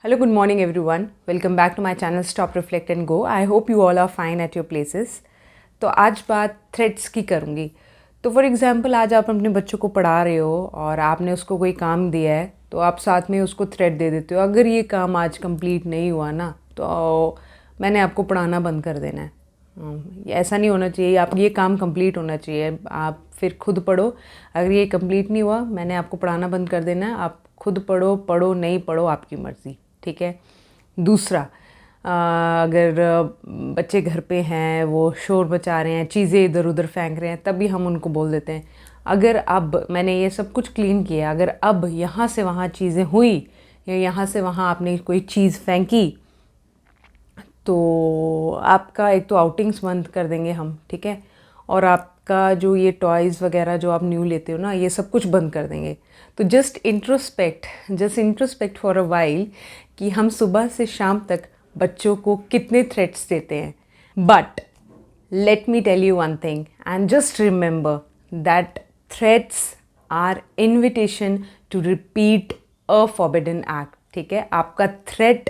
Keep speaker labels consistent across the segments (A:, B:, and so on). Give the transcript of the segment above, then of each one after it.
A: Hello, good morning everyone. Welcome back to my channel Stop, Reflect and Go. I hope you all are fine at your places. तो आज बात threads की करूँगी. तो for example आज आप अपने बच्चों को पढ़ा रहे हो और आपने उसको कोई काम दिया है तो आप साथ में उसको थ्रेड दे देते हो. अगर ये काम आज कंप्लीट नहीं हुआ ना तो मैंने आपको पढ़ाना बंद कर देना है. ऐसा नहीं होना चाहिए. आप ये काम कंप्लीट होना चाहिए. आप फिर खुद पढ़ो. अगर ये कंप्लीट नहीं हुआ मैंने आपको पढ़ाना बंद कर देना है. आप खुद पढ़ो, पढ़ो नहीं पढ़ो आपकी मर्ज़ी. ठीक है. दूसरा, अगर बच्चे घर पे हैं, वो शोर मचा रहे हैं, चीज़ें इधर उधर फेंक रहे हैं, तभी हम उनको बोल देते हैं. अगर अब मैंने ये सब कुछ क्लीन किया, अगर अब यहाँ से वहाँ चीज़ें हुई या यहाँ से वहाँ आपने कोई चीज़ फेंकी तो आपका एक तो आउटिंग्स बंद कर देंगे हम. ठीक है. और आपका जो ये टॉयज़ वगैरह जो आप न्यू लेते हो ना, ये सब कुछ बंद कर देंगे. तो just introspect for a while कि हम सुबह से शाम तक बच्चों को कितने थ्रेट्स देते हैं. But let me tell you one thing and just remember that threats are invitation to repeat a forbidden act. ठीक है. आपका थ्रेट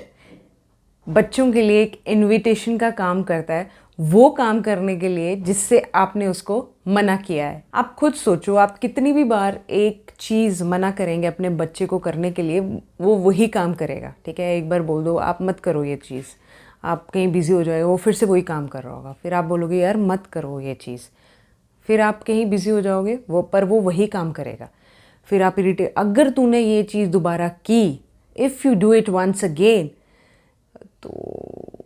A: बच्चों के लिए एक इन्विटेशन का काम करता है, वो काम करने के लिए जिससे आपने उसको मना किया है. आप खुद सोचो, आप कितनी भी बार एक चीज़ मना करेंगे अपने बच्चे को करने के लिए, वो वही काम करेगा. ठीक है. एक बार बोल दो आप मत करो ये चीज़, आप कहीं बिज़ी हो जाएगा, वो फिर से वही काम कर रहा होगा. फिर आप बोलोगे यार मत करो ये चीज़, फिर आप कहीं बिज़ी हो जाओगे, वो वही काम करेगा. फिर आप इरिटेट. अगर तूने ये चीज़ दोबारा की, if you do it once again, तो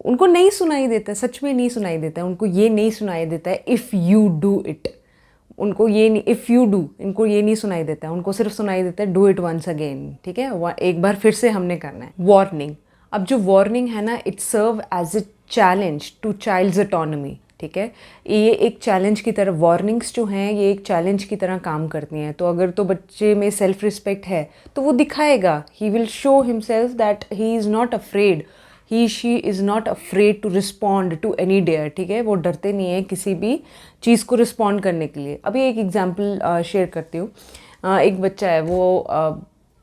A: उनको नहीं सुनाई देता है. सच में नहीं सुनाई देता है. उनको ये नहीं सुनाई देता है इफ़ यू डू इट. उनको ये नहीं, इफ़ यू डू, इनको ये नहीं सुनाई देता है. उनको सिर्फ सुनाई देता है डू इट वंस अगेन. ठीक है. एक बार फिर से हमने करना है. वार्निंग. अब जो वार्निंग है ना, it serve as a challenge to child's autonomy. ठीक है. ये एक चैलेंज की तरह, वार्निंग्स जो हैं ये एक चैलेंज की तरह काम करती हैं. तो अगर तो बच्चे में सेल्फ रिस्पेक्ट है तो वो दिखाएगा, he will show himself that he is not afraid, she is not afraid to respond to any dare. ठीक है. वो डरते नहीं है किसी भी चीज़ को रिस्पॉन्ड करने के लिए. अभी एक एग्जांपल शेयर करती हूँ. एक बच्चा है, वो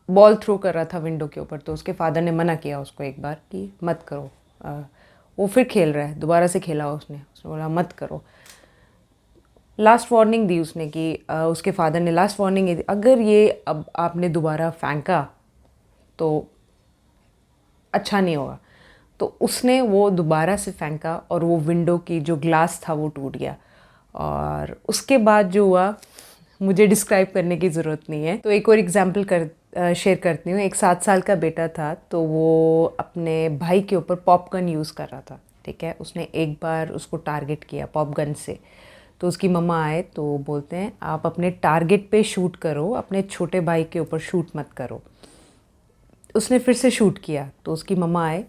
A: बॉल थ्रो कर रहा था विंडो के ऊपर. तो उसके फादर ने मना किया उसको एक बार कि मत करो. वो फिर खेल रहा है, दोबारा से खेला उसने बोला मत करो. लास्ट वार्निंग दी उसने कि उसके फादर ने लास्ट वार्निंग दी, अगर ये अब आपने दोबारा फेंका तो अच्छा नहीं होगा. तो उसने वो दोबारा से फेंका और वो विंडो की जो ग्लास था वो टूट गया. और उसके बाद जो हुआ मुझे डिस्क्राइब करने की ज़रूरत नहीं है. तो एक और एग्जांपल शेयर करती हूँ. एक 7 साल का बेटा था, तो वो अपने भाई के ऊपर पॉपगन यूज़ कर रहा था. ठीक है. उसने एक बार उसको टारगेट किया पॉपगन से. तो उसकी मम्मा आए तो बोलते हैं आप अपने टारगेट पे शूट करो, अपने छोटे भाई के ऊपर शूट मत करो. उसने फिर से शूट किया तो उसकी मम्मा आए,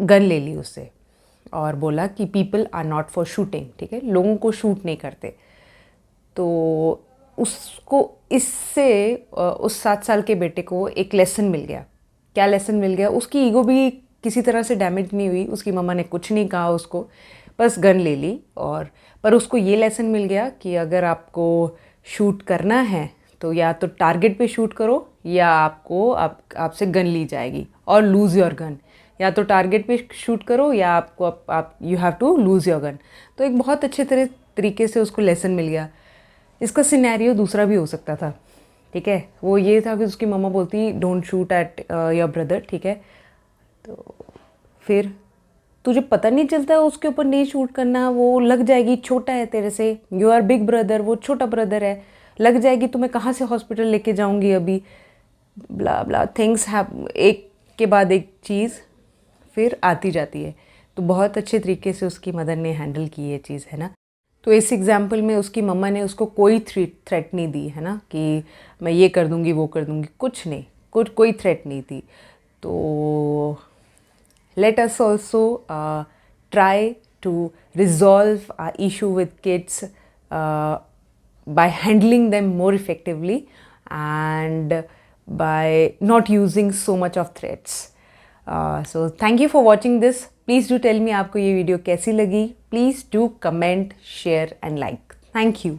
A: गन ले ली उससे और बोला कि people are not for shooting. ठीक है. लोगों को शूट नहीं करते. तो उसको इससे उस 7 साल के बेटे को एक लेसन मिल गया. क्या लेसन मिल गया? उसकी ईगो भी किसी तरह से डैमेज नहीं हुई. उसकी मम्मा ने कुछ नहीं कहा उसको, बस गन ले ली. और पर उसको ये लेसन मिल गया कि अगर आपको शूट करना है तो या तो टारगेट पे शूट करो या आपसे गन ली जाएगी और लूज़ योर गन. या तो टारगेट पे शूट करो या आप you have to lose your gun. तो एक बहुत अच्छे तरीके से उसको लेसन मिल गया. इसका सिनेरियो दूसरा भी हो सकता था. ठीक है. वो ये था कि उसकी मम्मा बोलती don't shoot at your brother. ठीक है. तो फिर तुझे पता नहीं चलता उसके ऊपर नहीं शूट करना, वो लग जाएगी, छोटा है तेरे से, यू आर बिग ब्रदर, वो छोटा ब्रदर है, लग जाएगी तो मैं कहाँ से हॉस्पिटल लेके जाऊँगी अभी, ब्ला ब्ला थिंग्स हैव. एक के बाद एक चीज़ फिर आती जाती है. तो बहुत अच्छे तरीके से उसकी मदर ने हैंडल की ये चीज़, है ना. तो इस एग्जाम्पल में उसकी मम्मा ने उसको कोई थ्रेट नहीं दी, है ना, कि मैं ये कर दूँगी वो कर दूँगी. कुछ नहीं, कोई थ्रेट नहीं थी. तो let us also try to resolve our issue with kids by handling them more effectively and by not using so much of threats. So thank you for watching this. Please do tell me आपको ये video कैसी लगी. Please do comment, share and like. Thank you.